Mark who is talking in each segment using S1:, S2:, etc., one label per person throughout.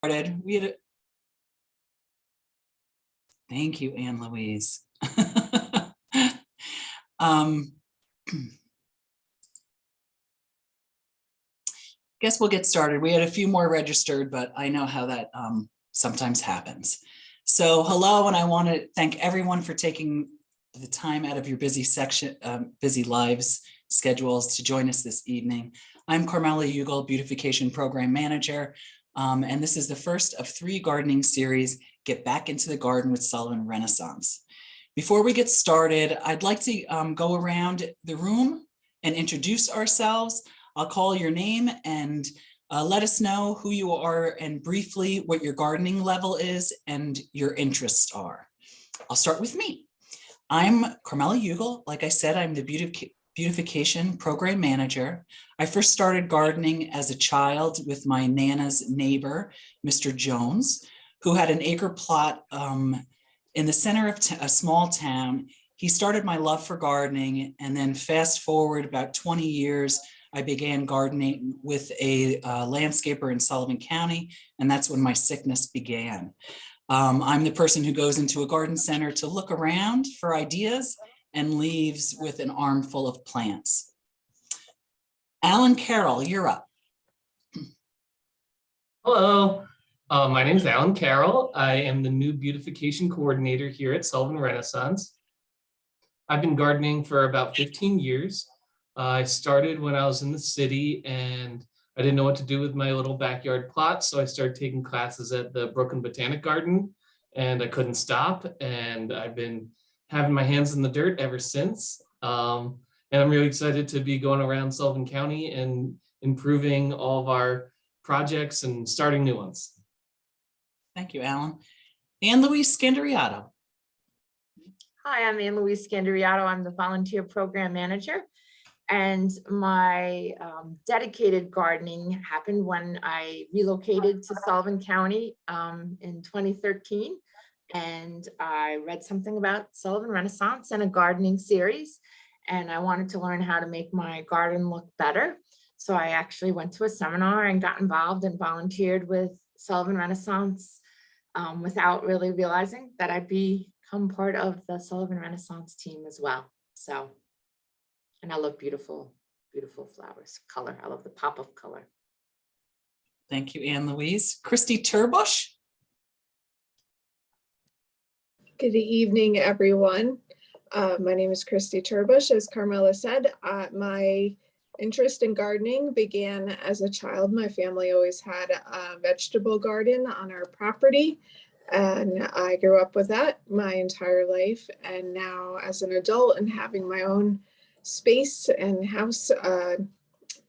S1: started. Thank you, Anne Louise. Guess we'll get started. We had a few more registered, but I know how that sometimes happens. So hello, and I want to thank everyone for taking the time out of your busy lives schedules to join us this evening. I'm Carmela Hugel, Beautification Program Manager, and this is the first of 3 gardening series, Get Back into the Garden with Sullivan Renaissance. Before we get started, I'd like to go around the room and introduce ourselves. I'll call your name and let us know who you are and briefly what your gardening level is and your interests are. I'll start with me. I'm Carmela Hugel. Like I said, I'm the Beautification Program Manager. I first started gardening as a child with my Nana's neighbor, Mr. Jones, who had an acre plot in the center of a small town. He started my love for gardening, and then fast forward about 20 years, I began gardening with a landscaper in Sullivan County, and that's when my sickness began. I'm the person who goes into a garden center to look around for ideas and leaves with an armful of plants. Alan Carroll, you're up.
S2: Hello, my name is Alan Carroll. I am the new beautification coordinator here at Sullivan Renaissance. I've been gardening for about 15 years. I started when I was in the city and I didn't know what to do with my little backyard plot, so I started taking classes at the Brooklyn Botanic Garden, and I couldn't stop, and I've been having my hands in the dirt ever since. And I'm really excited to be going around Sullivan County and improving all of our projects and starting new ones.
S1: Thank you, Alan. Anne Louise Scandariato.
S3: Hi, I'm Anne Louise Scandariato. I'm the volunteer program manager. And my dedicated gardening happened when I relocated to Sullivan County in 2013. And I read something about Sullivan Renaissance and a gardening series. And I wanted to learn how to make my garden look better. So I actually went to a seminar and got involved and volunteered with Sullivan Renaissance without really realizing that I'd become part of the Sullivan Renaissance team as well. So. And I love beautiful, beautiful flowers, color. I love the pop of color.
S1: Thank you, Anne Louise. Christy Turbush.
S4: Good evening, everyone. My name is Christy Turbush. As Carmela said, my interest in gardening began as a child. My family always had a vegetable garden on our property, and I grew up with that my entire life. And now as an adult and having my own space and house,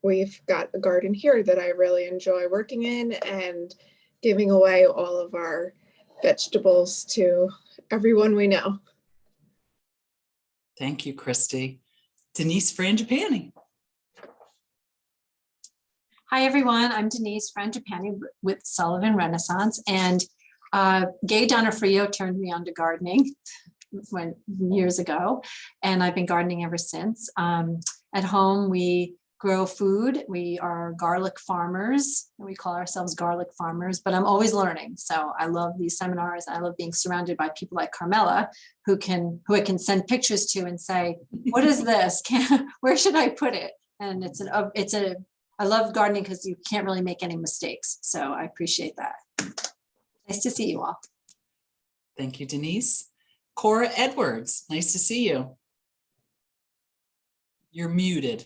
S4: we've got a garden here that I really enjoy working in and giving away all of our vegetables to everyone we know.
S1: Thank you, Christy. Denise Frangipani.
S5: Hi, everyone. I'm Denise Frangipani with Sullivan Renaissance, and Gay Donofrio turned me on to gardening years ago, and I've been gardening ever since. At home, we grow food. We are garlic farmers, and we call ourselves garlic farmers, but I'm always learning. So I love these seminars. I love being surrounded by people like Carmela, who I can send pictures to and say, what is this? Where should I put it? And I love gardening because you can't really make any mistakes. So I appreciate that. Nice to see you all.
S1: Thank you, Denise. Cora Edwards, nice to see you. You're muted.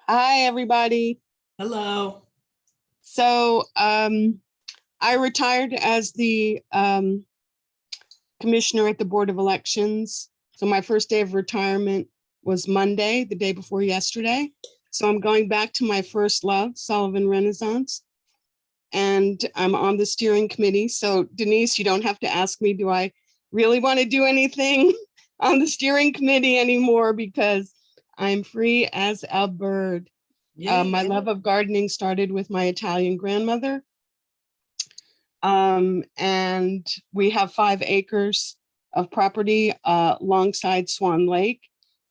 S6: Hi, everybody.
S1: Hello.
S6: So I retired as the commissioner at the Board of Elections. So my first day of retirement was Monday, the day before yesterday. So I'm going back to my first love, Sullivan Renaissance. And I'm on the steering committee. So Denise, you don't have to ask me, do I really want to do anything on the steering committee anymore, because I'm free as a bird. My love of gardening started with my Italian grandmother. And we have 5 acres of property alongside Swan Lake.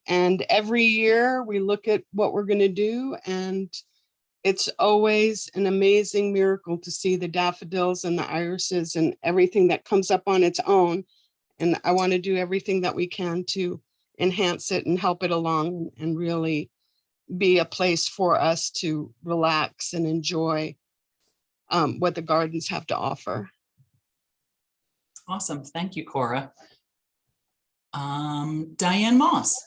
S6: And every year we look at what we're going to do, and it's always an amazing miracle to see the daffodils and the irises and everything that comes up on its own. And I want to do everything that we can to enhance it and help it along and really be a place for us to relax and enjoy what the gardens have to offer.
S1: Awesome. Thank you, Cora. Diane Moss.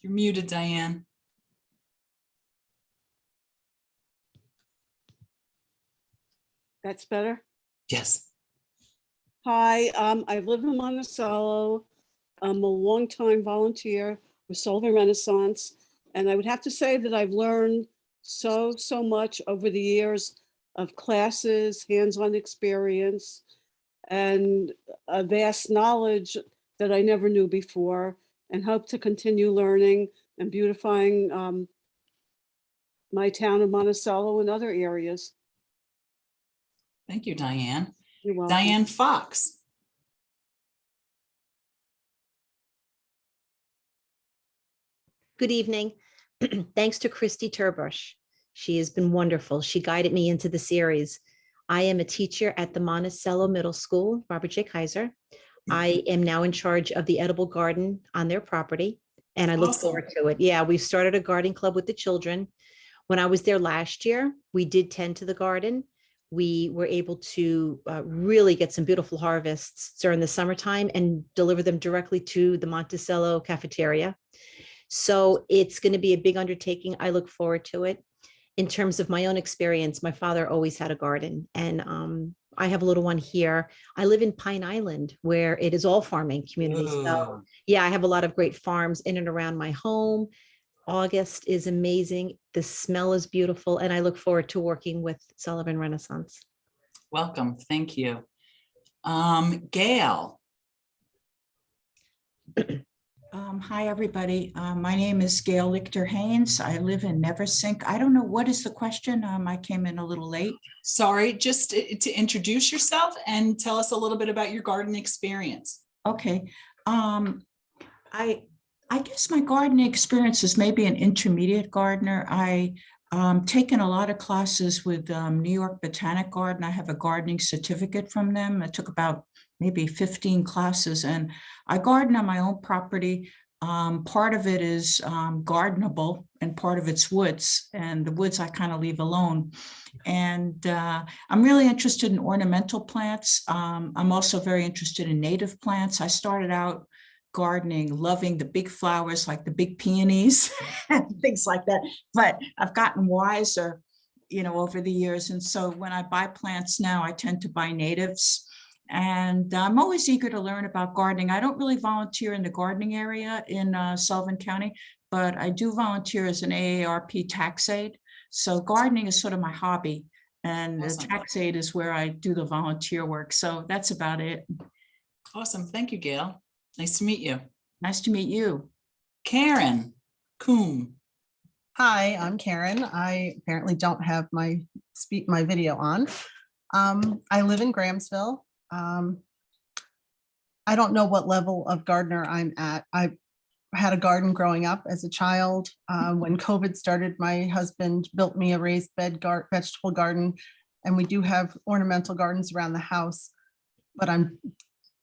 S1: You're muted, Diane.
S7: That's better.
S1: Yes.
S7: Hi, I live in Monticello. I'm a longtime volunteer with Sullivan Renaissance. And I would have to say that I've learned so much over the years of classes, hands-on experience, and a vast knowledge that I never knew before, and hope to continue learning and beautifying my town of Monticello and other areas.
S1: Thank you, Diane.
S7: You're welcome.
S1: Diane Fox.
S8: Good evening. Thanks to Christy Turbush. She has been wonderful. She guided me into the series. I am a teacher at the Monticello Middle School, Robert J. Kaiser. I am now in charge of the edible garden on their property, and I look
S1: Awesome.
S8: forward to it. Yeah, we started a gardening club with the children. When I was there last year, we did tend to the garden. We were able to really get some beautiful harvests during the summertime and deliver them directly to the Monticello cafeteria. So it's going to be a big undertaking. I look forward to it. In terms of my own experience, my father always had a garden, and I have a little one here. I live in Pine Island, where it is all farming community. So yeah, I have a lot of great farms in and around my home. August is amazing. The smell is beautiful, and I look forward to working with Sullivan Renaissance.
S1: Welcome. Thank you. Gail.
S9: Hi, everybody. My name is Gail Lichter-Haynes. I live in Neversink. I don't know, what is the question? I came in a little late.
S1: Sorry, just to introduce yourself and tell us a little bit about your garden experience.
S9: Okay. I guess my gardening experience is maybe an intermediate gardener. I taken a lot of classes with New York Botanic Garden. I have a gardening certificate from them. I took about maybe 15 classes, and I garden on my own property. Part of it is gardenable and part of it's woods, and the woods I kind of leave alone. And I'm really interested in ornamental plants. I'm also very interested in native plants. I started out gardening, loving the big flowers like the big peonies and things like that. But I've gotten wiser, over the years. And so when I buy plants now, I tend to buy natives. And I'm always eager to learn about gardening. I don't really volunteer in the gardening area in Sullivan County, but I do volunteer as an AARP tax aide. So gardening is sort of my hobby, and
S1: Awesome.
S9: the tax aide is where I do the volunteer work. So that's about it.
S1: Awesome. Thank you, Gail. Nice to meet you.
S9: Nice to meet you.
S1: Karen Coombe.
S10: Hi, I'm Karen. I apparently don't have my video on. I live in Grahamsville. I don't know what level of gardener I'm at. I had a garden growing up as a child. When COVID started, my husband built me a raised bed vegetable garden, and we do have ornamental gardens around the house, but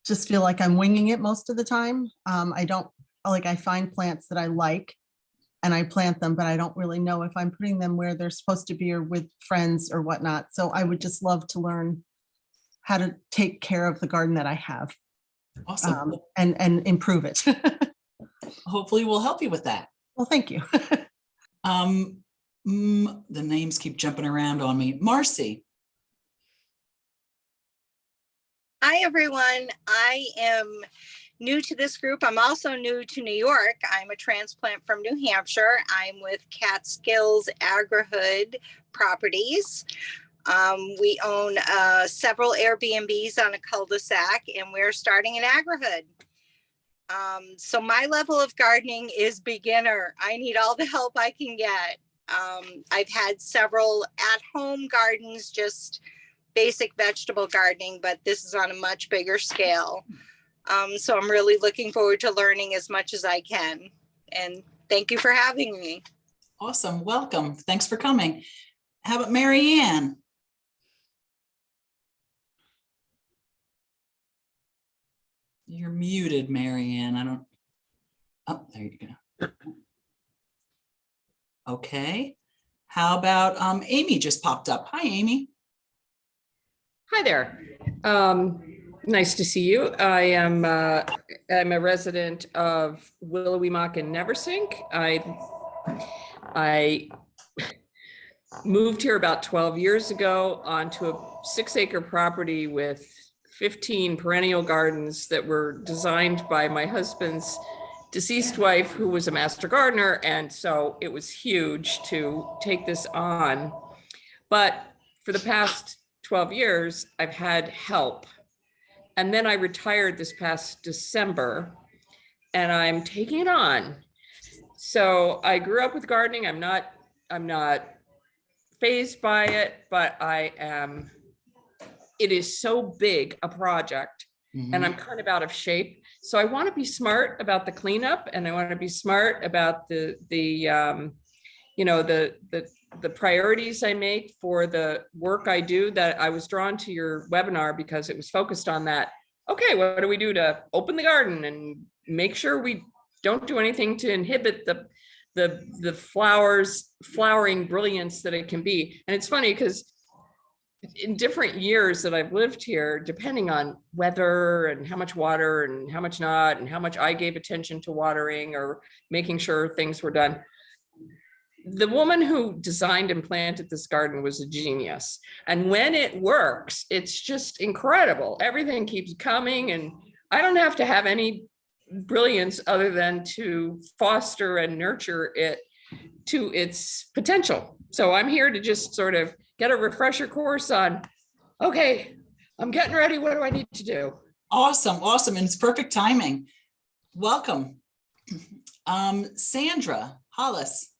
S10: just feel like I'm winging it most of the time. I find plants that I like and I plant them, but I don't really know if I'm putting them where they're supposed to be or with friends or whatnot. So I would just love to learn how to take care of the garden that I have.
S1: Awesome.
S10: And improve it.
S1: Hopefully we'll help you with that.
S10: Well, thank you.
S1: The names keep jumping around on me. Marcy.
S11: Hi, everyone. I am new to this group. I'm also new to New York. I'm a transplant from New Hampshire. I'm with Catskills Agri-Hood Properties. We own several Airbnbs on a cul-de-sac, and we're starting an Agri-Hood. So my level of gardening is beginner. I need all the help I can get. I've had several at-home gardens, just basic vegetable gardening, but this is on a much bigger scale. So I'm really looking forward to learning as much as I can. And thank you for having me.
S1: Awesome. Welcome. Thanks for coming. How about Mary Ann? You're muted, Mary Ann. I don't. Oh, there you go. Okay. How about Amy just popped up. Hi, Amy.
S12: Hi there. Nice to see you. I'm a resident of Willowweemock and Neversink. I moved here about 12 years ago onto a 6-acre property with 15 perennial gardens that were designed by my husband's deceased wife, who was a master gardener. And so it was huge to take this on. But for the past 12 years, I've had help. And then I retired this past December, and I'm taking it on. So I grew up with gardening. I'm not fazed by it, but it is so big a project, and I'm kind of out of shape. So I want to be smart about the cleanup, and I want to be smart about the priorities I make for the work I do. That I was drawn to your webinar because it was focused on that. Okay, what do we do to open the garden and make sure we don't do anything to inhibit the flowering brilliance that it can be? And it's funny because in different years that I've lived here, depending on weather and how much water and how much not, and how much I gave attention to watering or making sure things were done, the woman who designed and planted this garden was a genius. And when it works, it's just incredible. Everything keeps coming, and I don't have to have any brilliance other than to foster and nurture it to its potential. So I'm here to just sort of get a refresher course on, okay, I'm getting ready. What do I need to do?
S1: Awesome. Awesome. And it's perfect timing. Welcome. Sandra Hollis.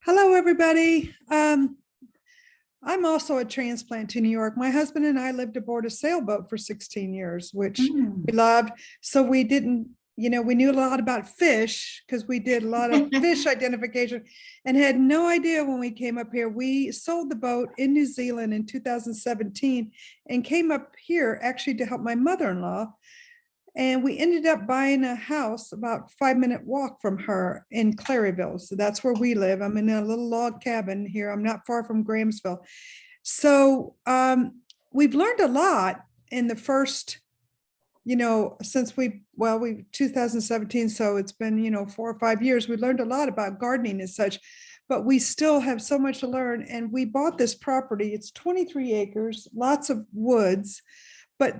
S13: Hello, everybody. I'm also a transplant to New York. My husband and I lived aboard a sailboat for 16 years, which we loved. So we didn't, we knew a lot about fish because we did a lot of fish identification, and had no idea when we came up here. We sold the boat in New Zealand in 2017 and came up here actually to help my mother-in-law. And we ended up buying a house about 5-minute walk from her in Claryville. So that's where we live. I'm in a little log cabin here. I'm not far from Grahamsville. So we've learned a lot in the first, since 2017. So it's been, 4 or 5 years. We learned a lot about gardening and such, but we still have so much to learn. And we bought this property. It's 23 acres, lots of woods. But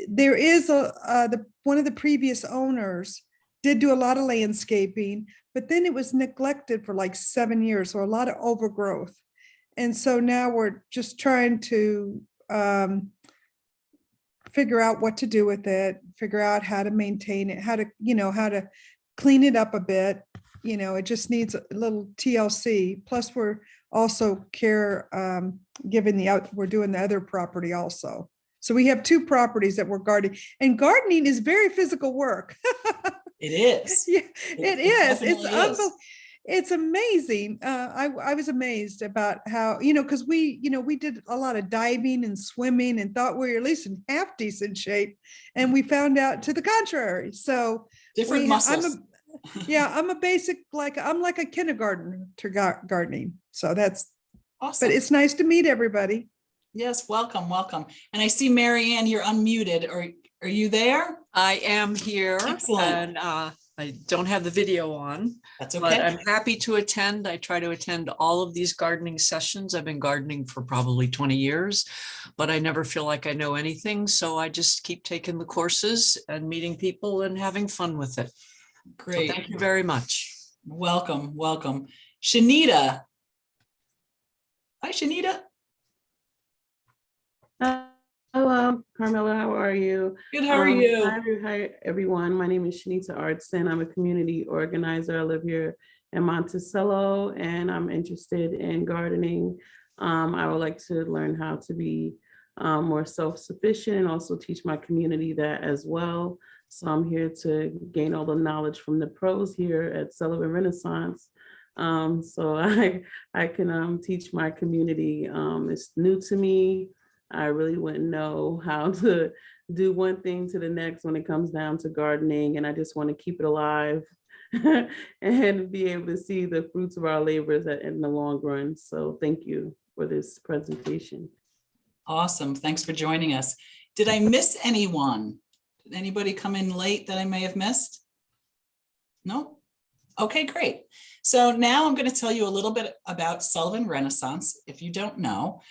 S13: there is one of the previous owners did do a lot of landscaping, but then it was neglected for like 7 years, so a lot of overgrowth. And so now we're just trying to figure out what to do with it, figure out how to maintain it, how to clean it up a bit. It just needs a little TLC. Plus, we're also we're doing the other property also. So we have 2 properties that we're gardening, and gardening is very physical work.
S1: It is.
S13: Yeah, it is.
S1: Is.
S13: It's amazing. I was amazed about how, because we did a lot of diving and swimming and thought we were at least in half decent shape, and we found out to the contrary. So
S1: different muscles.
S13: I'm like a kindergartner to gardening. So that's
S1: awesome.
S13: But it's nice to meet everybody.
S1: Yes, welcome. And I see Mary Ann, you're unmuted. Are you there?
S14: I am here.
S1: Excellent.
S14: And I don't have the video on.
S1: That's okay.
S14: But I'm happy to attend. I try to attend all of these gardening sessions. I've been gardening for probably 20 years, but I never feel like I know anything. So I just keep taking the courses and meeting people and having fun with it.
S1: Great.
S14: So thank you very much.
S1: Welcome. Shanita. Hi, Shanita.
S15: Hello, Carmela, how are you?
S1: Good, how are you?
S15: Hi, everyone. My name is Shanita Artson. I'm a community organizer. I live here in Monticello, and I'm interested in gardening. I would like to learn how to be more self-sufficient, and also teach my community that as well. So I'm here to gain all the knowledge from the pros here at Sullivan Renaissance. So I can teach my community. It's new to me. I really wouldn't know how to do one thing to the next when it comes down to gardening, and I just want to keep it alive and be able to see the fruits of our labors in the long run. So thank you for this presentation.
S1: Awesome. Thanks for joining us. Did I miss anyone? Did anybody come in late that I may have missed? No? Okay, great. So now I'm going to tell you a little bit about Sullivan Renaissance. If you don't know,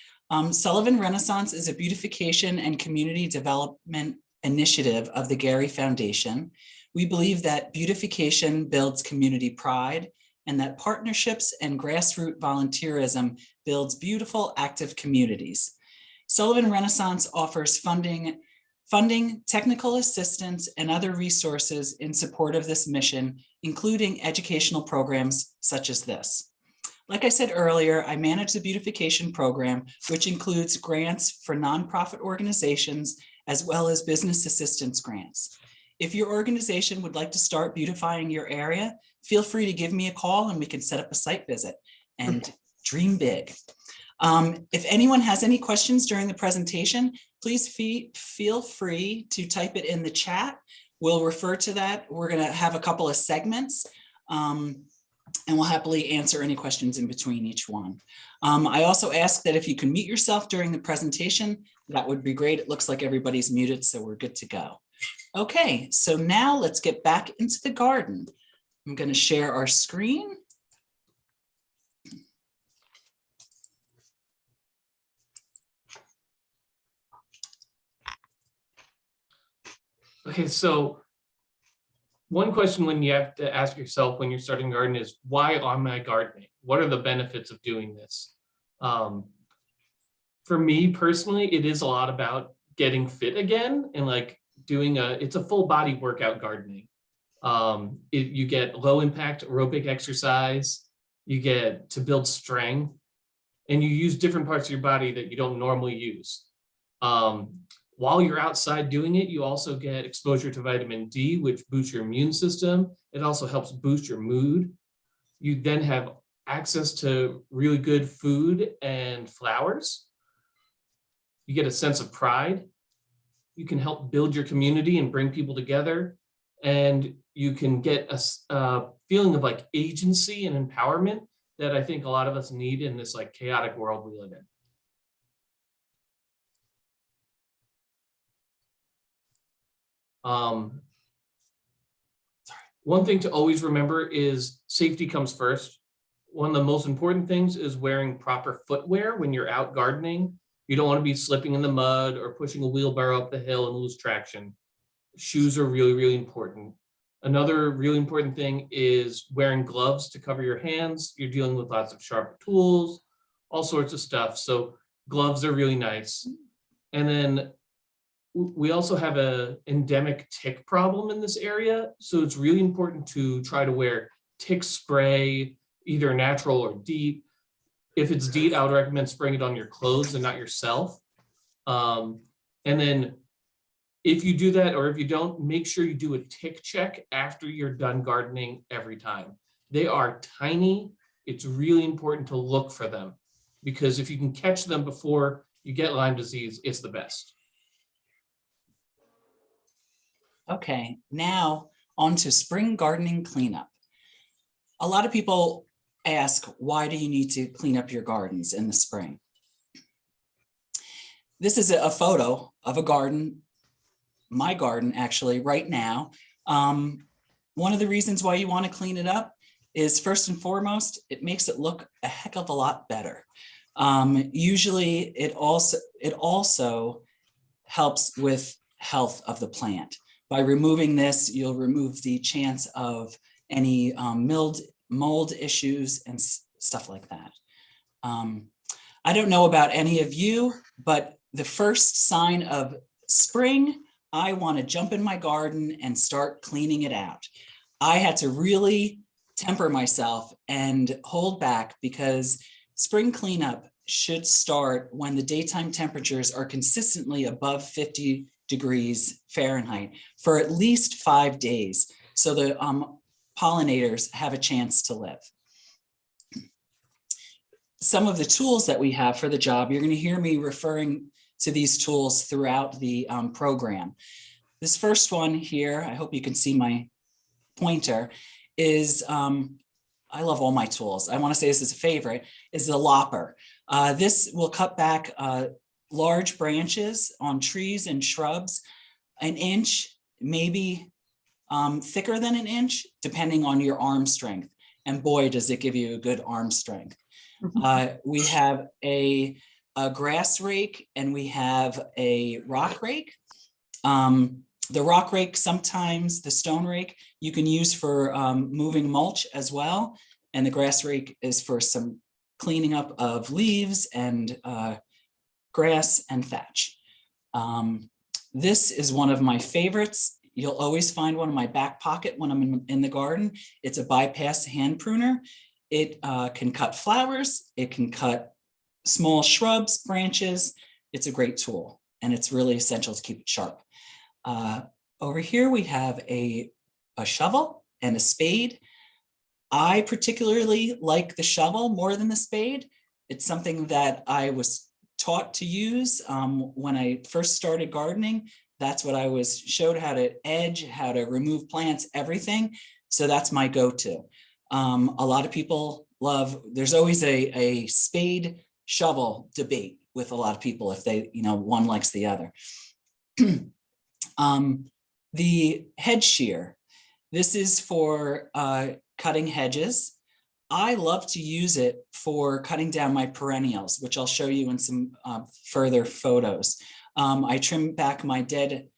S1: Sullivan Renaissance is a beautification and community development initiative of the Gary Foundation. We believe that beautification builds community pride and that partnerships and grassroots volunteerism builds beautiful, active communities. Sullivan Renaissance offers funding, technical assistance, and other resources in support of this mission, including educational programs such as this. Like I said earlier, I manage the beautification program, which includes grants for nonprofit organizations as well as business assistance grants. If your organization would like to start beautifying your area, feel free to give me a call and we can set up a site visit and dream big. If anyone has any questions during the presentation, please feel free to type it in the chat. We'll refer to that. We're going to have a couple of segments and we'll happily answer any questions in between each one. I also ask that if you can mute yourself during the presentation, that would be great. It looks like everybody's muted, so we're good to go. Okay, so now let's get back into the garden. I'm going to share our screen.
S2: Okay, so one question when you have to ask yourself when you're starting a garden is, why am I gardening? What are the benefits of doing this? For me personally, it is a lot about getting fit again and like doing it's a full body workout gardening. You get low impact aerobic exercise, you get to build strength, and you use different parts of your body that you don't normally use. While you're outside doing it, you also get exposure to vitamin D, which boosts your immune system. It also helps boost your mood. You then have access to really good food and flowers. You get a sense of pride. You can help build your community and bring people together. And you can get a feeling of like agency and empowerment that I think a lot of us need in this like chaotic world we live in. One thing to always remember is safety comes first. One of the most important things is wearing proper footwear when you're out gardening. You don't want to be slipping in the mud or pushing a wheelbarrow up the hill and lose traction. Shoes are really, really important. Another really important thing is wearing gloves to cover your hands. You're dealing with lots of sharp tools, all sorts of stuff. So gloves are really nice. And then we also have an endemic tick problem in this area. So it's really important to try to wear tick spray, either natural or DEET. If it's DEET, I would recommend spraying it on your clothes and not yourself. And then if you do that, or if you don't, make sure you do a tick check after you're done gardening every time. They are tiny. It's really important to look for them because if you can catch them before you get Lyme disease, it's the best.
S1: Okay, now on to spring gardening cleanup. A lot of people ask, why do you need to clean up your gardens in the spring? This is a photo of a garden, my garden actually right now. One of the reasons why you want to clean it up is first and foremost, it makes it look a heck of a lot better. Usually it also helps with health of the plant. By removing this, you'll remove the chance of any mold issues and stuff like that. I don't know about any of you, but the first sign of spring, I want to jump in my garden and start cleaning it out. I had to really temper myself and hold back because spring cleanup should start when the daytime temperatures are consistently above 50 degrees Fahrenheit for at least 5 days, so the pollinators have a chance to live. Some of the tools that we have for the job, you're going to hear me referring to these tools throughout the program. This first one here, I hope you can see my pointer, is, I love all my tools. I want to say this is a favorite, is the lopper. This will cut back large branches on trees and shrubs, an inch, maybe thicker than an inch, depending on your arm strength. And boy, does it give you a good arm strength. We have a grass rake and we have a rock rake. The rock rake, sometimes the stone rake, you can use for moving mulch as well. And the grass rake is for some cleaning up of leaves and grass and thatch. This is one of my favorites. You'll always find one in my back pocket when I'm in the garden. It's a bypass hand pruner. It can cut flowers. It can cut small shrubs, branches. It's a great tool, and it's really essential to keep it sharp. Over here, we have a shovel and a spade. I particularly like the shovel more than the spade. It's something that I was taught to use when I first started gardening. That's what I was showed, how to edge, how to remove plants, everything. So that's my go-to. A lot of people love, there's always a spade shovel debate with a lot of people if they, one likes the other. The hedge shear, this is for cutting hedges. I love to use it for cutting down my perennials, which I'll show you in some further photos. I trim back my dead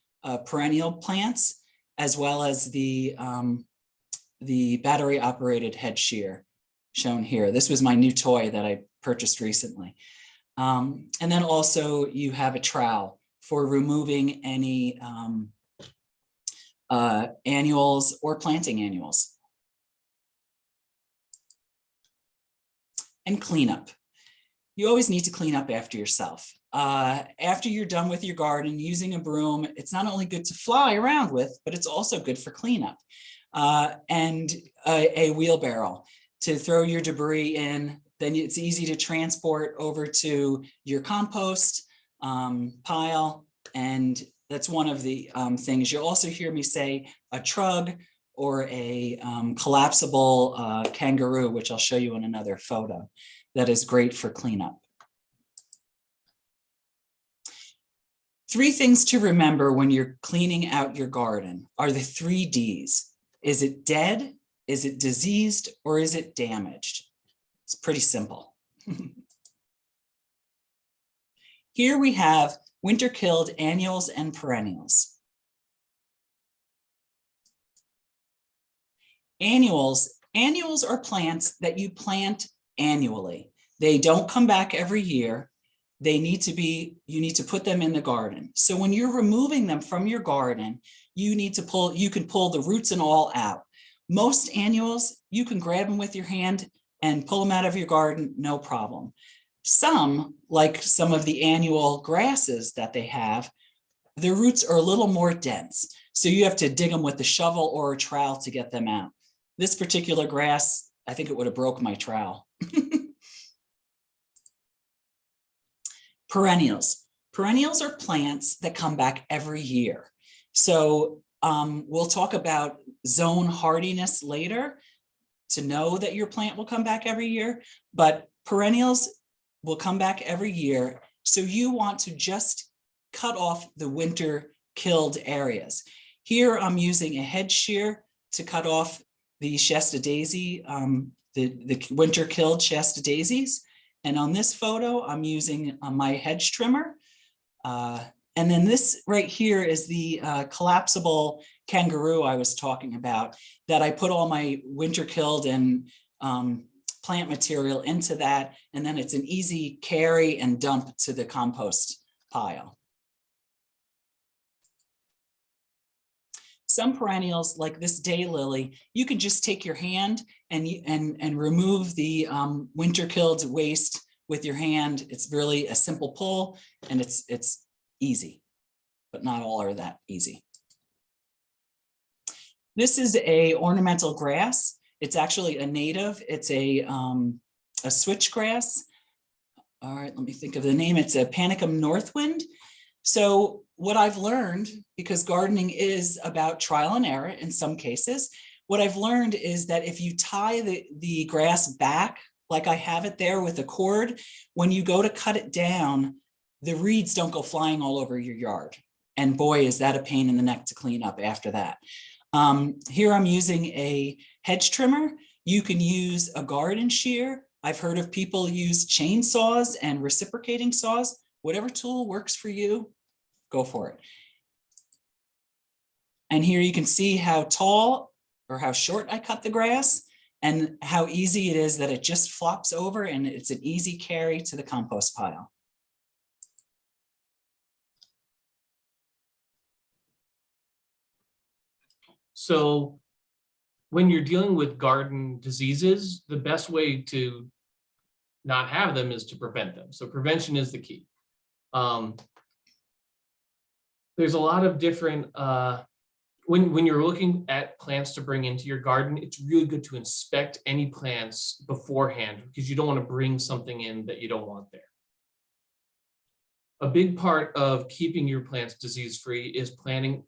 S1: perennial plants, as well as the battery operated hedge shear shown here. This was my new toy that I purchased recently. And then also you have a trowel for removing any annuals or planting annuals. And cleanup. You always need to clean up after yourself. After you're done with your garden, using a broom, it's not only good to fly around with, but it's also good for cleanup. And a wheelbarrow to throw your debris in. Then it's easy to transport over to your compost pile. And that's one of the things. You'll also hear me say a trug or a collapsible kangaroo, which I'll show you in another photo, that is great for cleanup. 3 things to remember when you're cleaning out your garden are the 3 Ds. Is it dead? Is it diseased? Or is it damaged? It's pretty simple. Here we have winter-killed annuals and perennials. Annuals are plants that you plant annually. They don't come back every year. You need to put them in the garden. So when you're removing them from your garden, you can pull the roots and all out. Most annuals, you can grab them with your hand and pull them out of your garden, no problem. Some, like some of the annual grasses that they have, their roots are a little more dense. So you have to dig them with a shovel or a trowel to get them out. This particular grass, I think it would have broke my trowel. Perennials. Perennials are plants that come back every year. So we'll talk about zone hardiness later to know that your plant will come back every year, but perennials will come back every year. So you want to just cut off the winter killed areas. Here I'm using a hedge shear to cut off the Shasta daisy, the winter killed Shasta daisies. And on this photo, I'm using my hedge trimmer. And then this right here is the collapsible kangaroo I was talking about, that I put all my winter killed and plant material into that. And then it's an easy carry and dump to the compost pile. Some perennials, like this daylily, you can just take your hand and remove the winter killed waste with your hand. It's really a simple pull, and it's easy, but not all are that easy. This is a ornamental grass. It's actually a native. It's a switchgrass. All right, let me think of the name. It's a Panicum Northwind. So what I've learned, because gardening is about trial and error in some cases, what I've learned is that if you tie the grass back, like I have it there with a cord, when you go to cut it down, the reeds don't go flying all over your yard. And boy, is that a pain in the neck to clean up after that. Here I'm using a hedge trimmer. You can use a garden shear. I've heard of people use chainsaws and reciprocating saws. Whatever tool works for you, go for it. And here you can see how tall or how short I cut the grass and how easy it is that it just flops over, and it's an easy carry to the compost pile.
S2: So when you're dealing with garden diseases, the best way to not have them is to prevent them. So prevention is the key. There's a lot of different, when you're looking at plants to bring into your garden, it's really good to inspect any plants beforehand, because you don't want to bring something in that you don't want there. A big part of keeping your plants disease-free is planting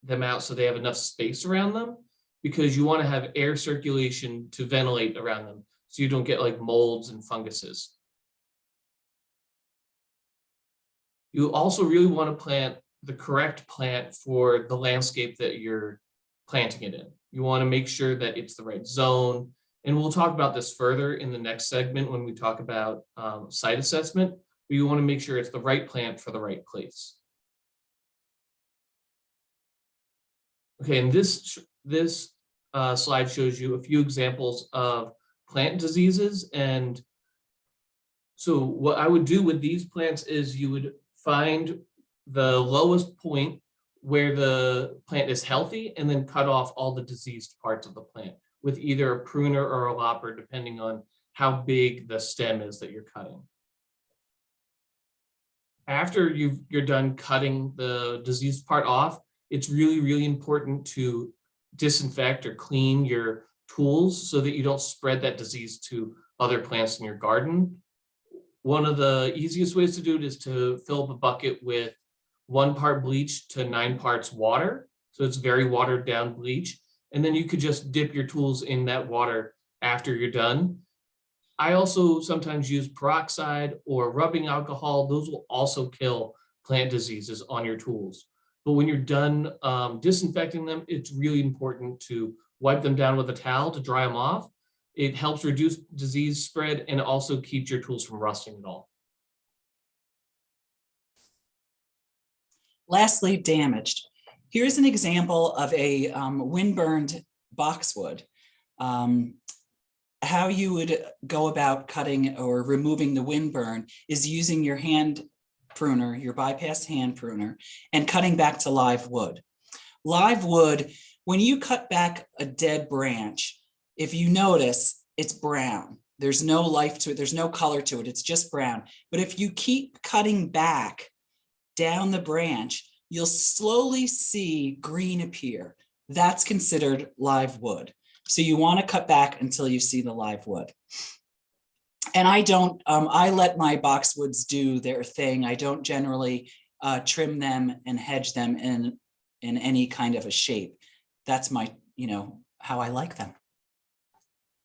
S2: them out so they have enough space around them, because you want to have air circulation to ventilate around them so you don't get like molds and funguses. You also really want to plant the correct plant for the landscape that you're planting it in. You want to make sure that it's the right zone. And we'll talk about this further in the next segment when we talk about site assessment. But you want to make sure it's the right plant for the right place. Okay, and this slide shows you a few examples of plant diseases. And so what I would do with these plants is you would find the lowest point where the plant is healthy and then cut off all the diseased parts of the plant with either a pruner or a lopper, depending on how big the stem is that you're cutting. After you're done cutting the diseased part off, it's really, really important to disinfect or clean your tools so that you don't spread that disease to other plants in your garden. One of the easiest ways to do it is to fill up a bucket with 1 part bleach to 9 parts water. So it's very watered down bleach. And then you could just dip your tools in that water after you're done. I also sometimes use peroxide or rubbing alcohol. Those will also kill plant diseases on your tools. But when you're done disinfecting them, it's really important to wipe them down with a towel to dry them off. It helps reduce disease spread and also keeps your tools from rusting at all.
S1: Lastly, damaged. Here's an example of a wind-burned boxwood. How you would go about cutting or removing the windburn is using your hand pruner, your bypass hand pruner, and cutting back to live wood. Live wood, when you cut back a dead branch, if you notice, it's brown. There's no life to it. There's no color to it. It's just brown. But if you keep cutting back down the branch, you'll slowly see green appear. That's considered live wood. So you want to cut back until you see the live wood. And I don't, I let my boxwoods do their thing. I don't generally trim them and hedge them in any kind of a shape. That's my, how I like them.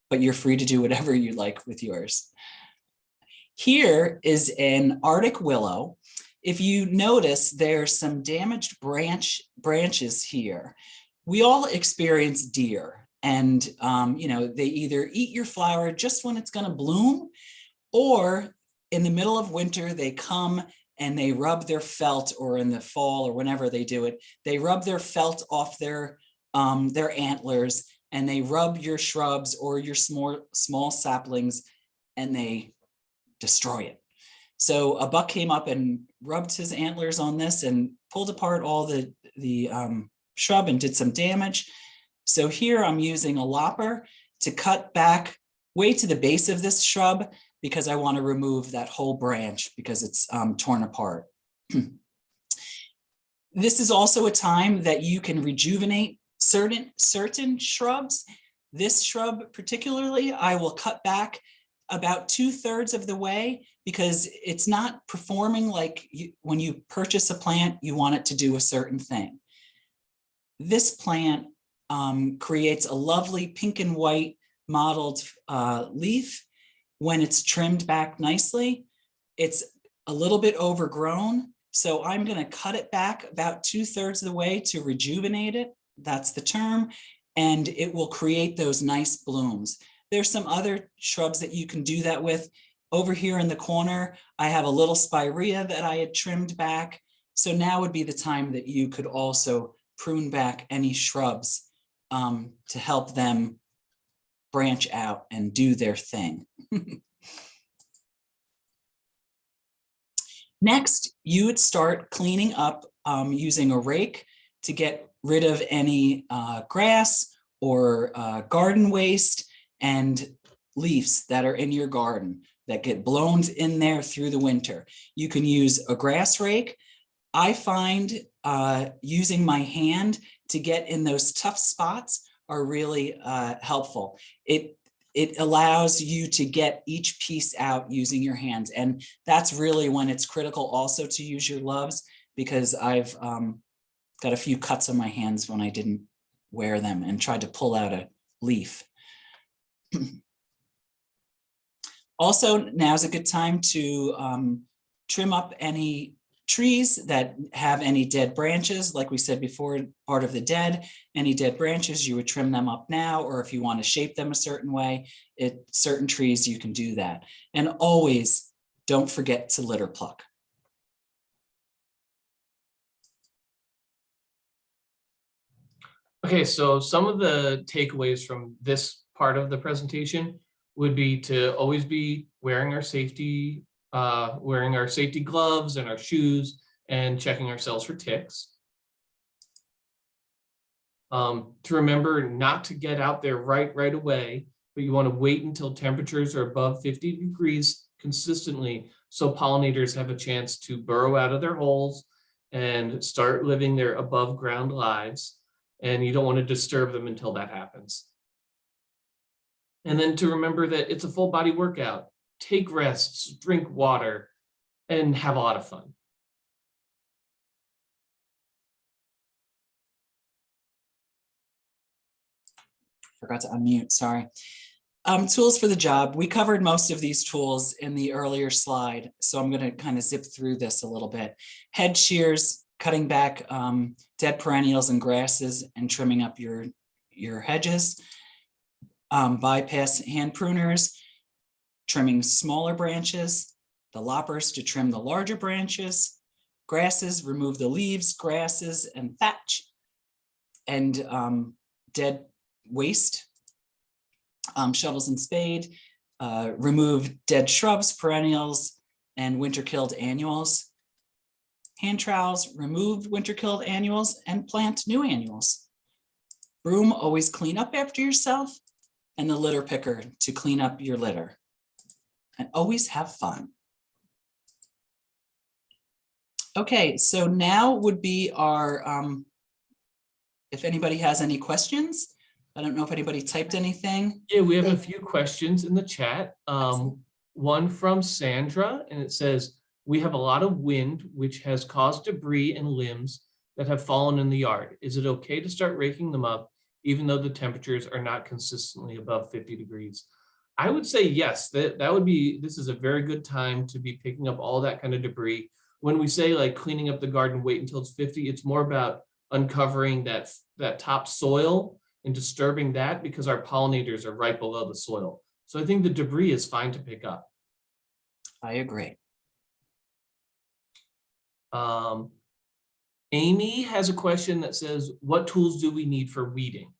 S1: But you're free to do whatever you like with yours. Here is an Arctic willow. If you notice, there's some damaged branches here. We all experience deer, and they either eat your flower just when it's going to bloom, or in the middle of winter, they come and they rub their felt, or in the fall or whenever they do it, they rub their felt off their antlers, and they rub your shrubs or your small saplings, and they destroy it. So a buck came up and rubbed his antlers on this and pulled apart all the shrub and did some damage. So here I'm using a lopper to cut back way to the base of this shrub because I want to remove that whole branch because it's torn apart. This is also a time that you can rejuvenate certain shrubs. This shrub particularly, I will cut back about 2/3 of the way because it's not performing like when you purchase a plant, you want it to do a certain thing. This plant creates a lovely pink and white mottled leaf. When it's trimmed back nicely, it's a little bit overgrown. So I'm going to cut it back about 2/3 of the way to rejuvenate it. That's the term. And it will create those nice blooms. There's some other shrubs that you can do that with. Over here in the corner, I have a little spirea that I had trimmed back. So now would be the time that you could also prune back any shrubs to help them branch out and do their thing. Next, you would start cleaning up using a rake to get rid of any grass or garden waste and leaves that are in your garden that get blown in there through the winter. You can use a grass rake. I find using my hand to get in those tough spots are really helpful. It allows you to get each piece out using your hands. And that's really when it's critical also to use your gloves, because I've got a few cuts on my hands when I didn't wear them and tried to pull out a leaf. Also, now's a good time to trim up any trees that have any dead branches. Like we said before, part of the dead, any dead branches, you would trim them up now, or if you want to shape them a certain way, certain trees, you can do that. And always don't forget to litter pluck.
S2: Okay, so some of the takeaways from this part of the presentation would be to always be wearing our safety gloves and our shoes and checking ourselves for ticks. To remember not to get out there right away, but you want to wait until temperatures are above 50 degrees consistently so pollinators have a chance to burrow out of their holes and start living their above ground lives. And you don't want to disturb them until that happens. And then to remember that it's a full body workout. Take rests, drink water, and have a lot of fun.
S1: Forgot to unmute, sorry. Tools for the job. We covered most of these tools in the earlier slide, so I'm going to kind of zip through this a little bit. Head shears, cutting back dead perennials and grasses and trimming up your hedges. Bypass hand pruners, trimming smaller branches. The loppers to trim the larger branches. Grasses, remove the leaves, grasses, and thatch. And dead waste. Shovels and spade, remove dead shrubs, perennials, and winter-killed annuals. Hand trowels, remove winter-killed annuals and plant new annuals. Broom, always clean up after yourself, and the litter picker to clean up your litter. And always have fun. Okay, so now would be our, if anybody has any questions. I don't know if anybody typed anything.
S2: Yeah, we have a few questions in the chat. One from Sandra, and it says, we have a lot of wind, which has caused debris and limbs that have fallen in the yard. Is it okay to start raking them up, even though the temperatures are not consistently above 50 degrees? I would say yes, this is a very good time to be picking up all that kind of debris. When we say like cleaning up the garden, wait until it's 50, it's more about uncovering that top soil and disturbing that, because our pollinators are right below the soil. So I think the debris is fine to pick up.
S1: I agree.
S2: Amy has a question that says, what tools do we need for weeding?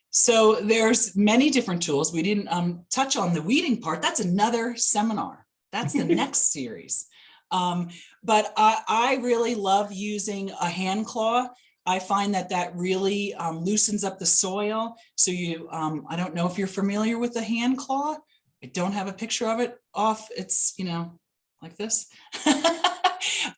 S1: So there's many different tools. We didn't touch on the weeding part. That's another seminar. That's the next series. But I really love using a hand claw. I find that that really loosens up the soil. So you, I don't know if you're familiar with the hand claw. I don't have a picture of it off. It's, you know, like this.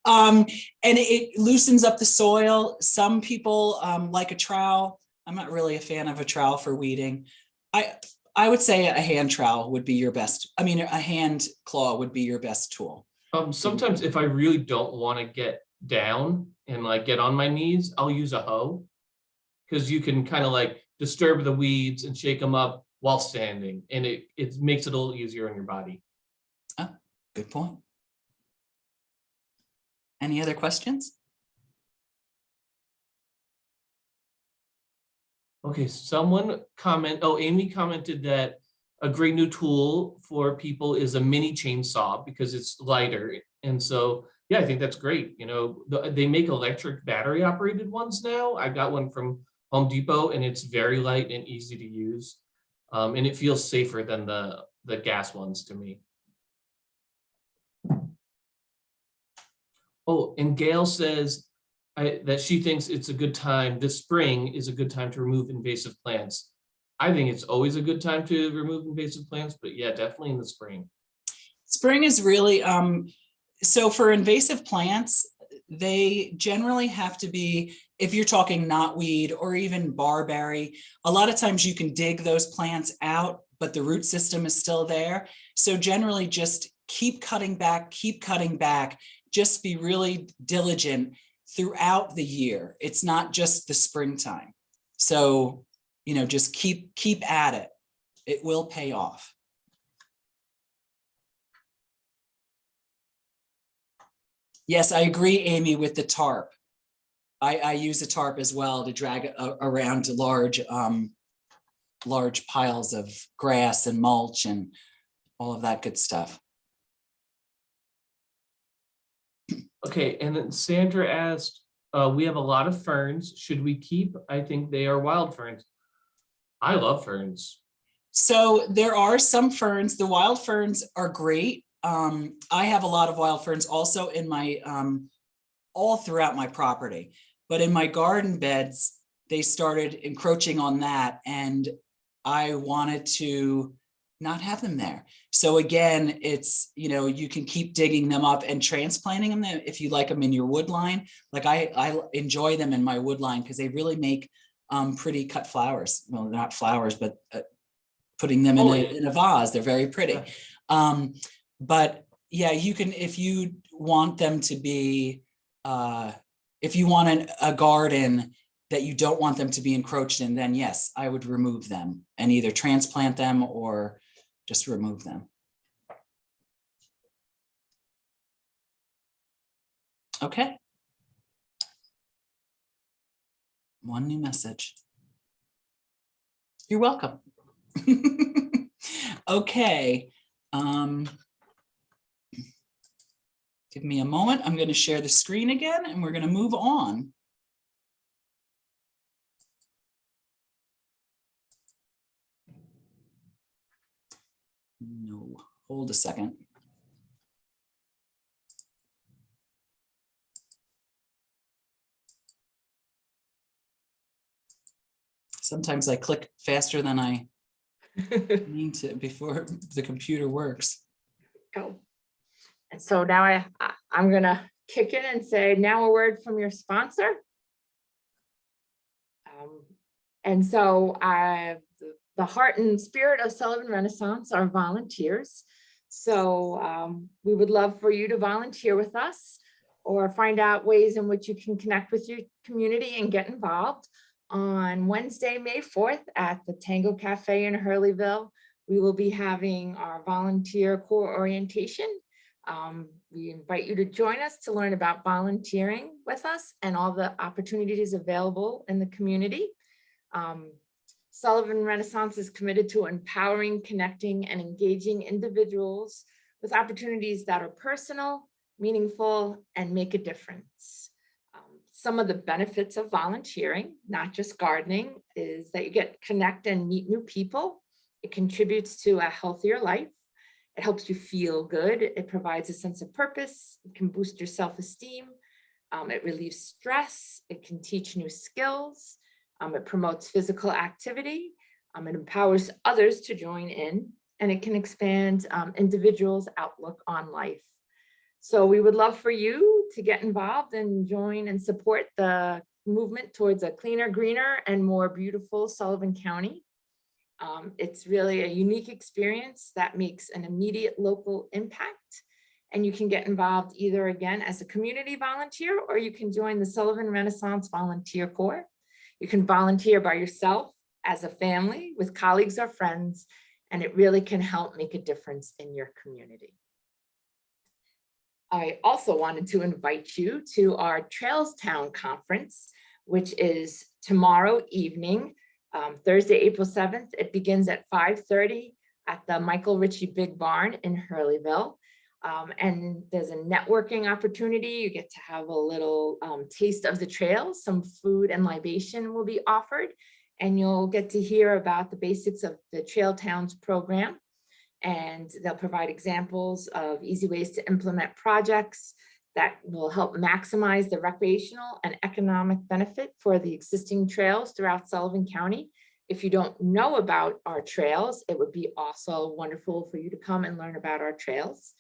S1: And it loosens up the soil. Some people like a trowel. I'm not really a fan of a trowel for weeding. I would say a hand trowel would be your best. I mean, a hand claw would be your best tool.
S2: Sometimes if I really don't want to get down and like get on my knees, I'll use a hoe, because you can kind of like disturb the weeds and shake them up while standing, and it makes it a little easier on your body.
S1: Oh, good point. Any other questions?
S2: Okay, Amy commented that a great new tool for people is a mini chainsaw because it's lighter. And so, yeah, I think that's great. You know, they make electric battery operated ones now. I got one from Home Depot and it's very light and easy to use. And it feels safer than the gas ones to me. Oh, and Gail says that she thinks it's a good time, this spring is a good time to remove invasive plants. I think it's always a good time to remove invasive plants, but yeah, definitely in the spring.
S1: Spring is really, so for invasive plants, they generally have to be, if you're talking knotweed or even barberry, a lot of times you can dig those plants out, but the root system is still there. So generally just keep cutting back, just be really diligent throughout the year. It's not just the springtime. So, you know, just keep at it. It will pay off. Yes, I agree, Amy, with the tarp. I use a tarp as well to drag around large piles of grass and mulch and all of that good stuff.
S2: Okay, and then Sandra asked, we have a lot of ferns. Should we keep? I think they are wild ferns. I love ferns.
S1: So there are some ferns. The wild ferns are great. I have a lot of wild ferns also in my, all throughout my property, but in my garden beds, they started encroaching on that and I wanted to not have them there. So again, it's, you know, you can keep digging them up and transplanting them if you like them in your wood line. Like I enjoy them in my wood line because they really make pretty cut flowers. Well, not flowers, but putting them in a vase. They're very pretty. But yeah, you can, if you want them to be, if you want a garden that you don't want them to be encroached in, then yes, I would remove them and either transplant them or just remove them. Okay. One new message. You're welcome. Okay. Give me a moment. I'm going to share the screen again and we're going to move on. No, hold a second. Sometimes I click faster than I need to before the computer works.
S3: Oh. And so now I'm gonna kick in and say, now a word from your sponsor. And so the heart and spirit of Sullivan Renaissance are volunteers. So we would love for you to volunteer with us or find out ways in which you can connect with your community and get involved. On Wednesday, May 4th at the Tango Cafe in Hurleyville, we will be having our volunteer core orientation. We invite you to join us to learn about volunteering with us and all the opportunities available in the community. Sullivan Renaissance is committed to empowering, connecting, and engaging individuals with opportunities that are personal, meaningful, and make a difference. Some of the benefits of volunteering, not just gardening, is that you get to connect and meet new people. It contributes to a healthier life. It helps you feel good. It provides a sense of purpose. It can boost your self-esteem. It relieves stress. It can teach new skills. It promotes physical activity. It empowers others to join in, and it can expand individuals' outlook on life. So we would love for you to get involved and join and support the movement towards a cleaner, greener, and more beautiful Sullivan County. It's really a unique experience that makes an immediate local impact. And you can get involved either again as a community volunteer, or you can join the Sullivan Renaissance Volunteer Corps. You can volunteer by yourself, as a family, with colleagues or friends, and it really can help make a difference in your community. I also wanted to invite you to our Trails Town Conference, which is tomorrow evening, Thursday, April 7th. It begins at 5:30 at the Michael Ritchie Big Barn in Hurleyville. And there's a networking opportunity. You get to have a little taste of the trails. Some food and libation will be offered, and you'll get to hear about the basics of the Trail Towns program. And they'll provide examples of easy ways to implement projects that will help maximize the recreational and economic benefit for the existing trails throughout Sullivan County. If you don't know about our trails, it would be also wonderful for you to come and learn about our trails.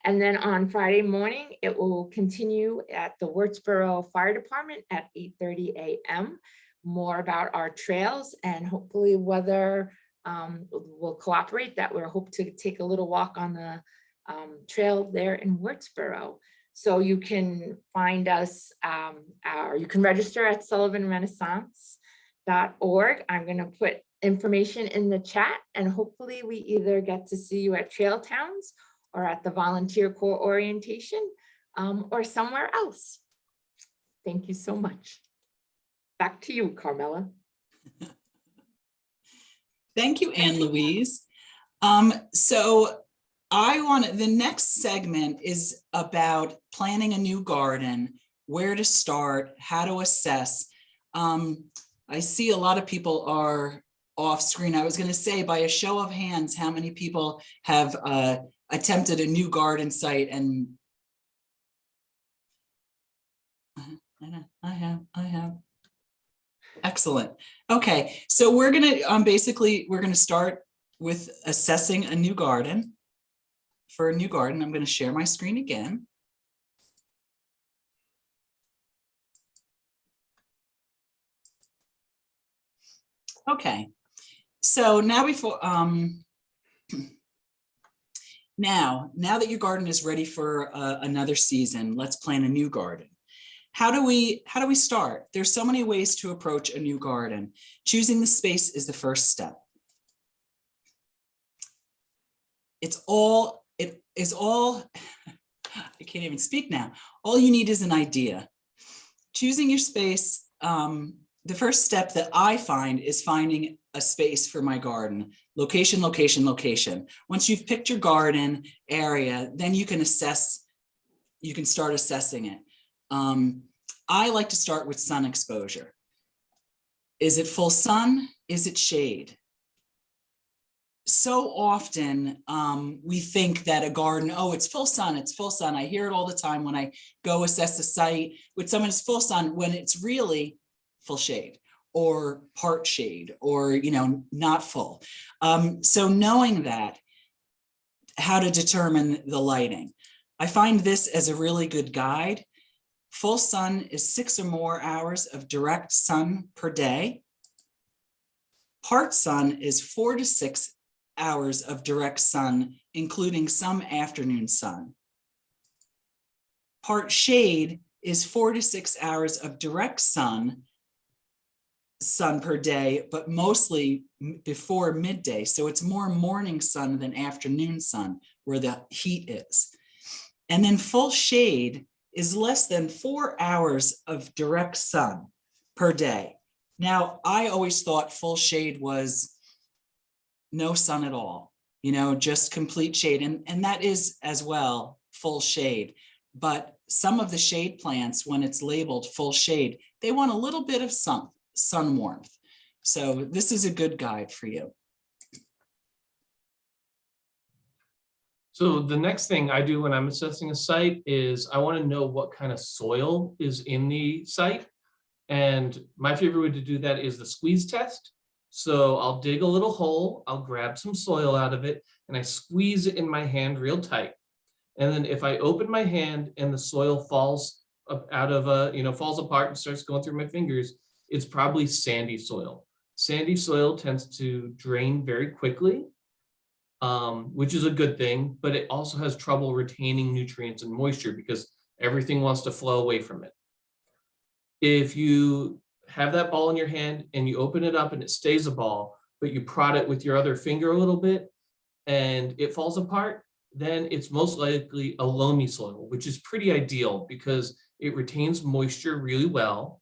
S3: And then on Friday morning, it will continue at the Wurtsboro Fire Department at 8:30 a.m. More about our trails, and hopefully weather will cooperate, that we'll hope to take a little walk on the trail there in Wurtsboro. So you can find us, or you can register at sullivanrenaissance.org. I'm going to put information in the chat, and hopefully we either get to see you at Trail Towns or at the Volunteer Corps orientation, or somewhere else. Thank you so much. Back to you, Carmela.
S1: Thank you, Anne Louise. So the next segment is about planning a new garden, where to start, how to assess. I see a lot of people are off screen. I was going to say, by a show of hands, how many people have attempted a new garden site? And I have. Excellent. Okay, so we're gonna we're gonna start with assessing a new garden. For a new garden, I'm going to share my screen again. Okay, so now now that your garden is ready for another season, let's plan a new garden. How do we start? There's so many ways to approach a new garden. Choosing the space is the first step. It is all, I can't even speak now. All you need is an idea. Choosing your space, the first step that I find is finding a space for my garden. Location, location, location. Once you've picked your garden area, then you can start assessing it. I like to start with sun exposure. Is it full sun? Is it shade? So often we think that a garden, oh, it's full sun, it's full sun. I hear it all the time when I go assess a site with someone who's full sun, when it's really full shade or part shade, or not full. So knowing that, how to determine the lighting. I find this as a really good guide. Full sun is 6 or more hours of direct sun per day. Part sun is 4 to 6 hours of direct sun, including some afternoon sun. Part shade is 4 to 6 hours of direct sun per day, but mostly before midday. So it's more morning sun than afternoon sun where the heat is. And then full shade is less than 4 hours of direct sun per day. Now, I always thought full shade was no sun at all, just complete shade. And that is as well full shade. But some of the shade plants, when it's labeled full shade, they want a little bit of sun warmth. So this is a good guide for you.
S2: So So the next thing I do when I'm assessing a site is I want to know what kind of soil is in the site. And my favorite way to do that is the squeeze test. So I'll dig a little hole, I'll grab some soil out of it, and I squeeze it in my hand real tight. And then if I open my hand and the soil falls up out of falls apart and starts going through my fingers, it's probably sandy soil. Sandy soil tends to drain very quickly, which is a good thing, but it also has trouble retaining nutrients and moisture because everything wants to flow away from it. If you have that ball in your hand and you open it up and it stays a ball, but you prod it with your other finger a little bit and it falls apart, then it's most likely a loamy soil, which is pretty ideal because it retains moisture really well.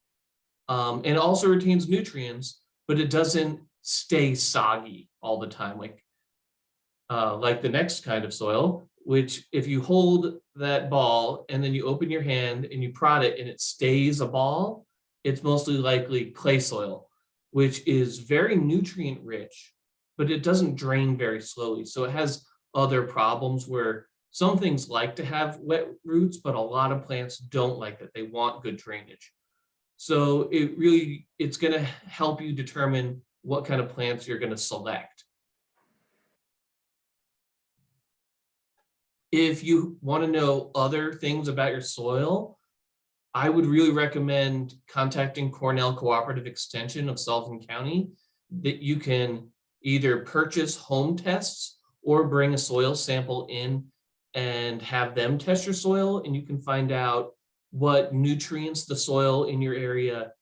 S2: And it also retains nutrients, but it doesn't stay soggy all the time, like the next kind of soil, which if you hold that ball and then you open your hand and you prod it and it stays a ball, it's mostly likely clay soil, which is very nutrient rich, but it doesn't drain very slowly. So it has other problems where some things like to have wet roots, but a lot of plants don't like that. They want good drainage. So it's going to help you determine what kind of plants you're going to select. If you want to know other things about your soil, I would really recommend contacting Cornell Cooperative Extension of Sullivan County, that you can either purchase home tests or bring a soil sample in and have them test your soil, and you can find out what nutrients the soil in your area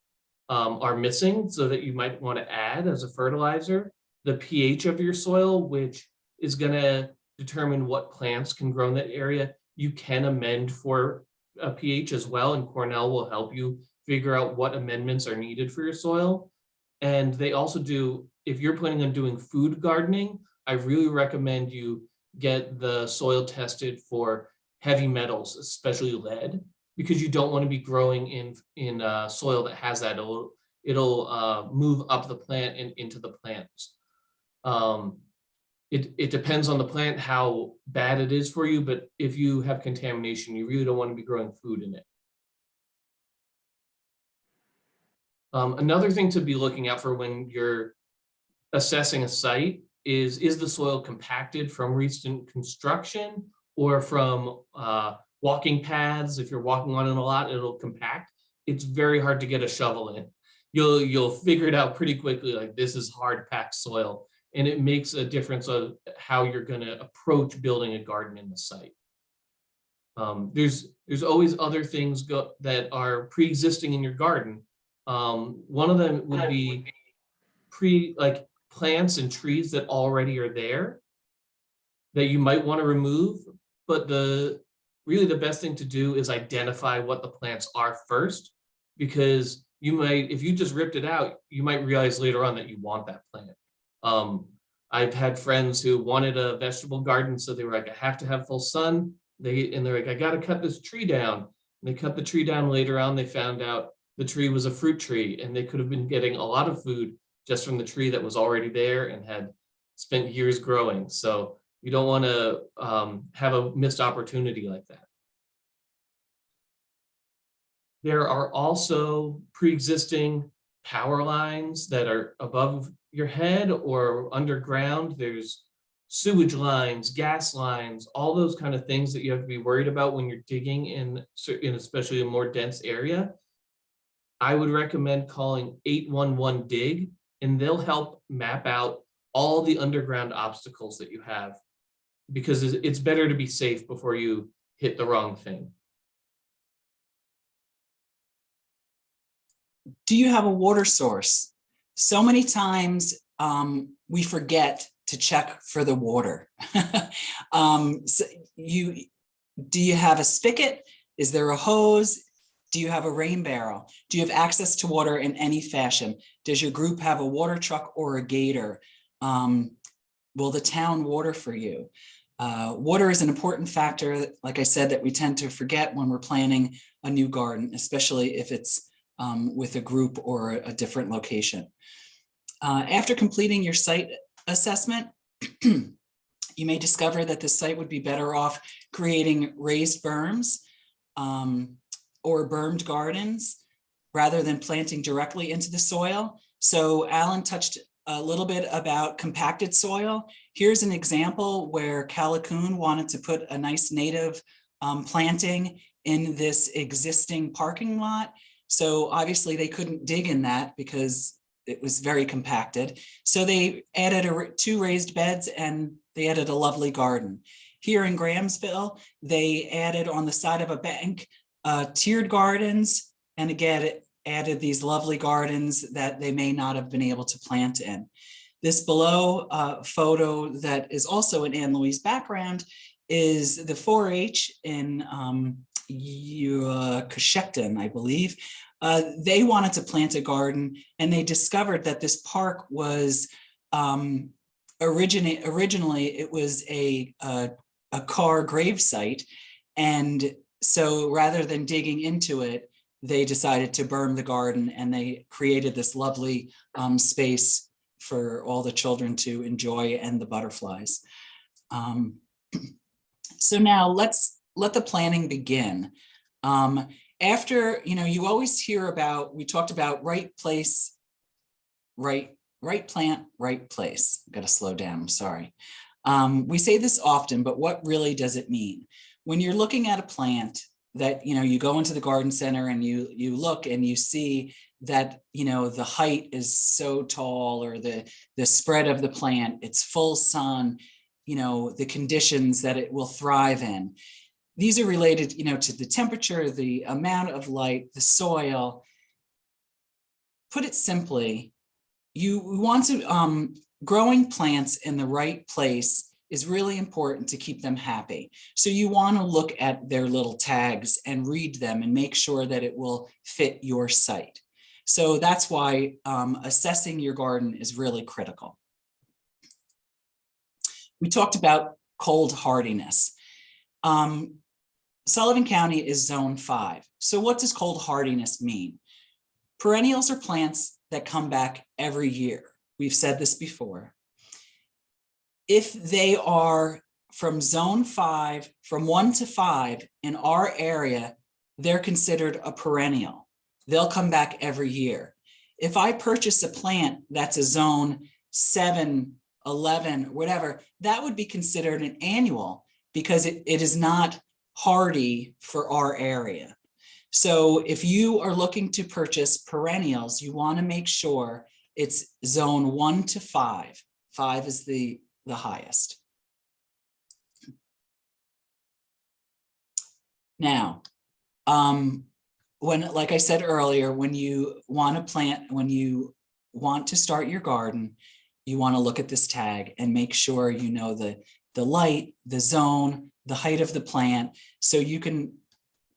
S2: are missing so that you might want to add as a fertilizer, the pH of your soil, which is going to determine what plants can grow in that area. You can amend for a pH as well, and Cornell will help you figure out what amendments are needed for your soil. And they also do, if you're planning on doing food gardening, I really recommend you get the soil tested for heavy metals, especially lead, because you don't want to be growing in soil that has that. It'll move up the plant and into the plants. It depends on the plant how bad it is for you, but if you have contamination, you really don't want to be growing food in it. Another thing to be looking out for when you're assessing a site is the soil compacted from recent construction or from walking paths? If you're walking on it a lot, it'll compact. It's very hard to get a shovel in. You'll figure it out pretty quickly, like this is hard packed soil. And it makes a difference of how you're going to approach building a garden in the site. There's always other things that are pre-existing in your garden. One of them would be like plants and trees that already are there that you might want to remove. But really the best thing to do is identify what the plants are first, because if you just ripped it out, you might realize later on that you want that plant. I've had friends who wanted a vegetable garden, so they were like, I have to have full sun. They're like, I got to cut this tree down. And they cut the tree down. Later on, they found out the tree was a fruit tree, and they could have been getting a lot of food just from the tree that was already there and had spent years growing. So you don't want to have a missed opportunity like that. There are also pre-existing power lines that are above your head or underground. There's sewage lines, gas lines, all those kind of things that you have to be worried about when you're digging in especially a more dense area. I would recommend calling 811 DIG, and they'll help map out all the underground obstacles that you have, because it's better to be safe before you hit the wrong thing.
S1: Do you have a water source? So many times we forget to check for the water. So do you have a spigot? Is there a hose? Do you have a rain barrel? Do you have access to water in any fashion? Does your group have a water truck or a gator? Will the town water for you? Water is an important factor, like I said, that we tend to forget when we're planning a new garden, especially if it's with a group or a different location. After completing your site assessment, You may discover that this site would be better off creating raised berms or bermed gardens rather than planting directly into the soil. So Alan touched a little bit about compacted soil. Here's an example where Callicoon wanted to put a nice native planting in this existing parking lot. So obviously they couldn't dig in that because it was very compacted. So they added 2 raised beds and they added a lovely garden. Here in Grahamsville, they added on the side of a bank tiered gardens, and again, added these lovely gardens that they may not have been able to plant in. This below photo that is also in Anne Louise' background is the 4-H in Coshecton, I believe. They wanted to plant a garden, and they discovered that this park was originally it was a car grave site, and so rather than digging into it, they decided to berm the garden, and they created this lovely space for all the children to enjoy and the butterflies. So now let's let the planning begin. After, you always hear about, we talked about right place, right plant, right place. I've got to slow down, I'm sorry. We say this often, but what really does it mean? When you're looking at a plant that, you go into the garden center and you look and you see that, the height is so tall, or the spread of the plant, it's full sun, the conditions that it will thrive in. These are related, to the temperature, the amount of light, the soil. Put it simply, you want to, growing plants in the right place is really important to keep them happy. So you want to look at their little tags and read them and make sure that it will fit your site. So that's why assessing your garden is really critical. We talked about cold hardiness. Sullivan County is zone 5. So what does cold hardiness mean? Perennials are plants that come back every year. We've said this before. If they are from zone 5, from 1 to 5 in our area, they're considered a perennial. They'll come back every year. If I purchase a plant that's a zone 7, 11, whatever, that would be considered an annual because it is not hardy for our area. So if you are looking to purchase perennials, you want to make sure it's zone 1 to 5. 5 is the highest. Now, like I said earlier, when you want to plant, when you want to start your garden, you want to look at this tag and make sure you know the light, the zone, the height of the plant, so you can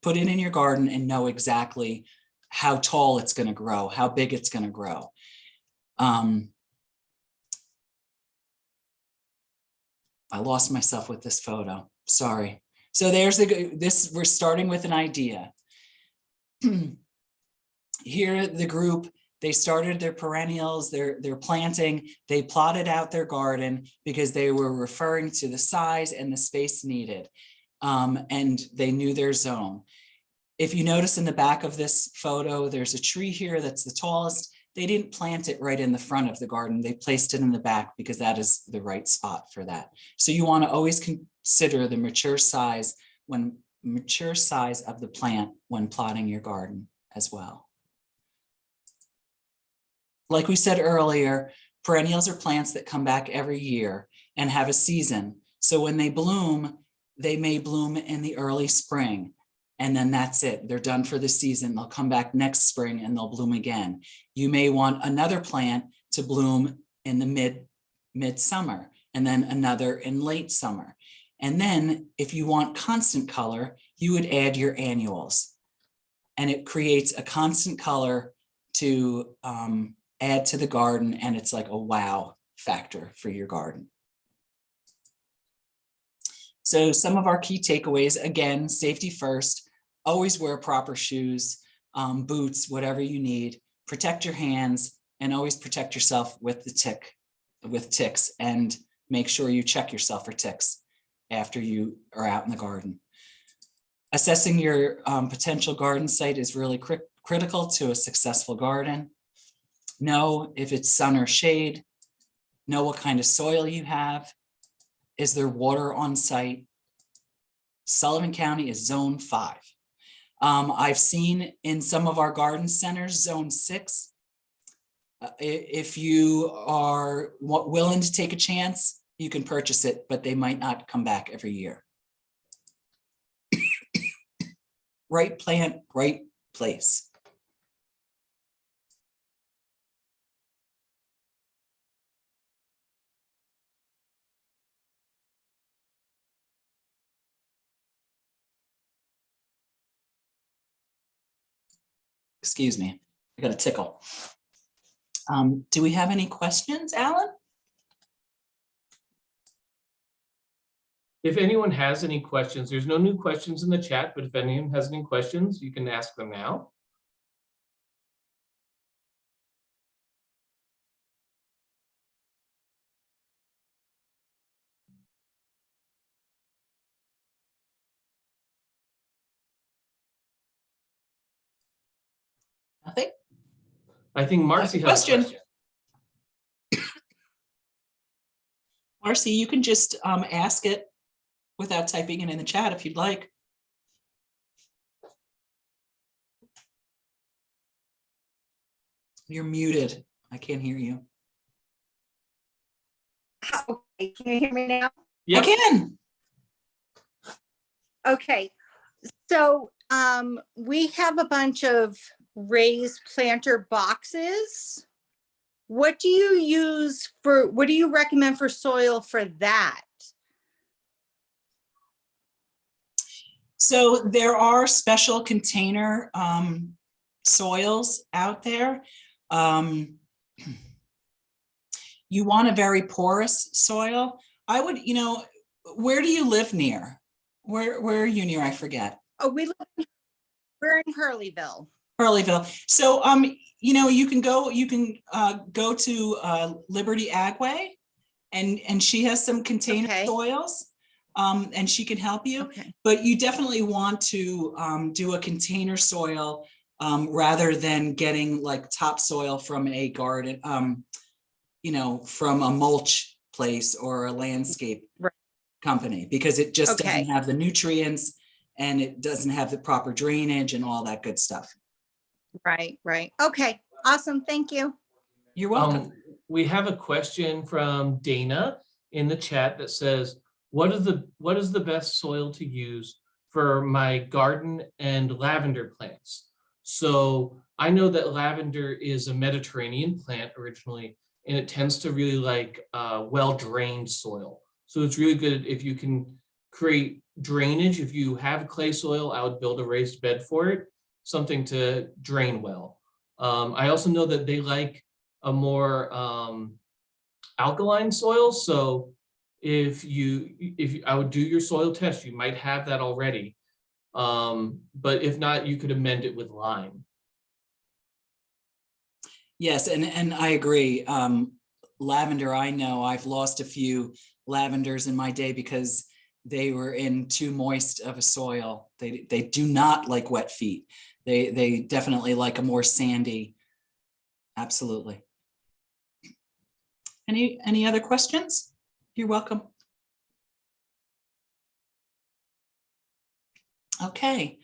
S1: put it in your garden and know exactly how tall it's going to grow, how big it's going to grow. I lost myself with this photo, sorry. So there's we're starting with an idea. Here, the group, they started their perennials, they're planting, they plotted out their garden because they were referring to the size and the space needed, and they knew their zone. If you notice in the back of this photo, there's a tree here that's the tallest. They didn't plant it right in the front of the garden. They placed it in the back because that is the right spot for that. So you want to always consider the mature size of the plant when plotting your garden as well. Like we said earlier, perennials are plants that come back every year and have a season. So when they may bloom in the early spring. And then that's it. They're done for the season. They'll come back next spring and they'll bloom again. You may want another plant to bloom in the mid-summer, and then another in late summer. And then if you want constant color, you would add your annuals. And it creates a constant color to add to the garden, and it's like a wow factor for your garden. So some of our key takeaways, again, safety first, always wear proper shoes, boots, whatever you need, protect your hands, and always protect yourself with ticks, and make sure you check yourself for ticks after you are out in the garden. Assessing your potential garden site is really critical to a successful garden. Know if it's sun or shade. Know what kind of soil you have. Is there water on site? Sullivan County is zone 5. I've seen in some of our garden centers, zone 6. If you are willing to take a chance, you can purchase it, but they might not come back every year. Right plant, right place. Excuse me, I got a tickle. Do we have any questions, Alan?
S2: If anyone has any questions, there's no new questions in the chat, but if anyone has any questions, you can ask them now.
S1: Nothing?
S2: I think Marcy has a question.
S1: Marcy, you can just ask it without typing it in the chat if you'd like. You're muted. I can't hear you.
S11: Okay, can you hear me now?
S2: Yep.
S1: I can.
S11: Okay, so we have a bunch of raised planter boxes. What do you use for, what do you recommend for soil for that?
S1: So there are special container soils out there. You want a very porous soil. I would, you know, where do you live near? Where are you near? I forget.
S11: Oh, we're in Hurleyville.
S1: Hurleyville. So, you know, you can go to Liberty Agway, and she has some container soils, and she can help you.
S11: Okay.
S1: But you definitely want to do a container soil rather than getting like topsoil from a garden, you know, from a mulch place or a landscape company, because it just doesn't have the nutrients and it doesn't have the proper drainage and all that good stuff.
S11: Right, right. Okay, awesome. Thank you.
S1: You're welcome.
S2: We have a question from Dana in the chat that says, what is the best soil to use for my garden and lavender plants? So I know that lavender is a Mediterranean plant originally, and it tends to really like well-drained soil. So it's really good if you can create drainage. If you have clay soil, I would build a raised bed for it, something to drain well. I also know that they like a more alkaline soil. So if I would do your soil test, you might have that already. But if not, you could amend it with lime.
S1: Yes, and I agree. Lavender, I know I've lost a few lavenders in my day because they were in too moist of a soil. They do not like wet feet. They definitely like a more sandy. Absolutely. Any other questions? You're welcome. Okay.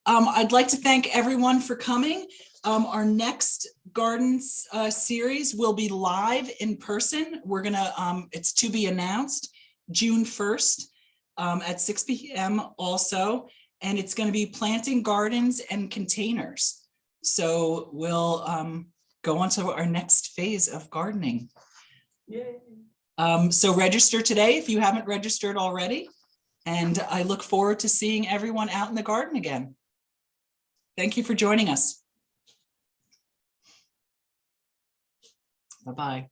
S1: I'd like to thank everyone for coming. Our next gardens series will be live in person. We're gonna, it's to be announced June 1st at 6 p.m. also, and it's gonna be planting gardens and containers. So we'll go on to our next phase of gardening.
S2: Yay.
S1: So register today if you haven't registered already. And I look forward to seeing everyone out in the garden again. Thank you for joining us. Bye-bye.